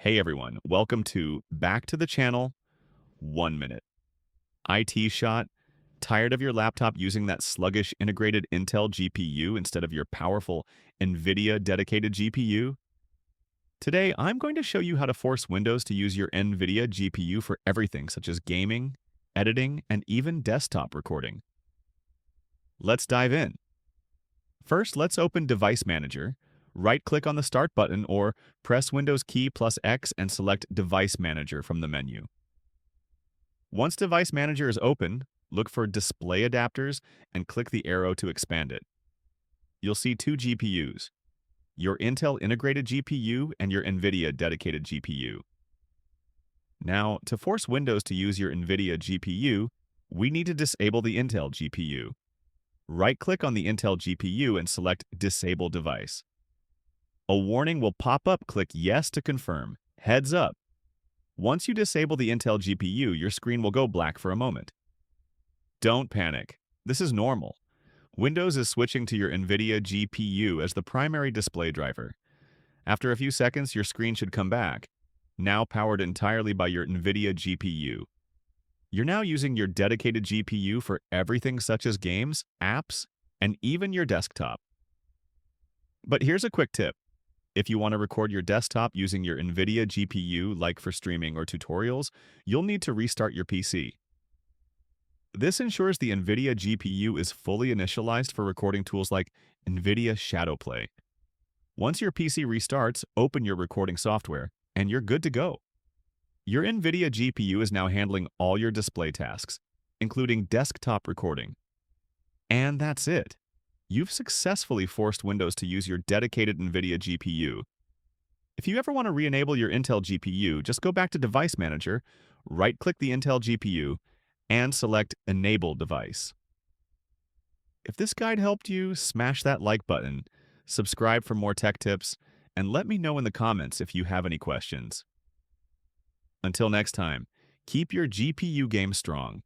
Hey everyone, welcome to Back to the Channel, 1 Minute. IT shot, tired of your laptop using that sluggish integrated Intel GPU instead of your powerful NVIDIA dedicated GPU? Today, I'm going to show you how to force Windows to use your NVIDIA GPU for everything such as gaming, editing, and even desktop recording. Let's dive in. First, let's open Device Manager. Right-click on the Start button or press Windows key plus X and select Device Manager from the menu. Once Device Manager is open, look for Display Adapters and click the arrow to expand it. You'll see two GPUs, your Intel integrated GPU and your NVIDIA dedicated GPU. Now, to force Windows to use your NVIDIA GPU, we need to disable the Intel GPU. Right-click on the Intel GPU and select Disable Device. A warning will pop up. Click Yes to confirm. Heads up. Once you disable the Intel GPU, your screen will go black for a moment. Don't panic. This is normal. Windows is switching to your NVIDIA GPU as the primary display driver. After a few seconds, your screen should come back, now powered entirely by your NVIDIA GPU. You're now using your dedicated GPU for everything such as games, apps, and even your desktop. But here's a quick tip. If you want to record your desktop using your NVIDIA GPU, like for streaming or tutorials, you'll need to restart your PC. This ensures the NVIDIA GPU is fully initialized for recording tools like NVIDIA ShadowPlay. Once your PC restarts, open your recording software, and you're good to go. Your NVIDIA GPU is now handling all your display tasks, including desktop recording. And that's it. You've successfully forced Windows to use your dedicated NVIDIA GPU. If you ever want to re-enable your Intel GPU, just go back to Device Manager, right-click the Intel GPU, and select Enable Device. If this guide helped you, smash that like button, subscribe for more tech tips, and let me know in the comments if you have any questions. Until next time, keep your GPU game strong.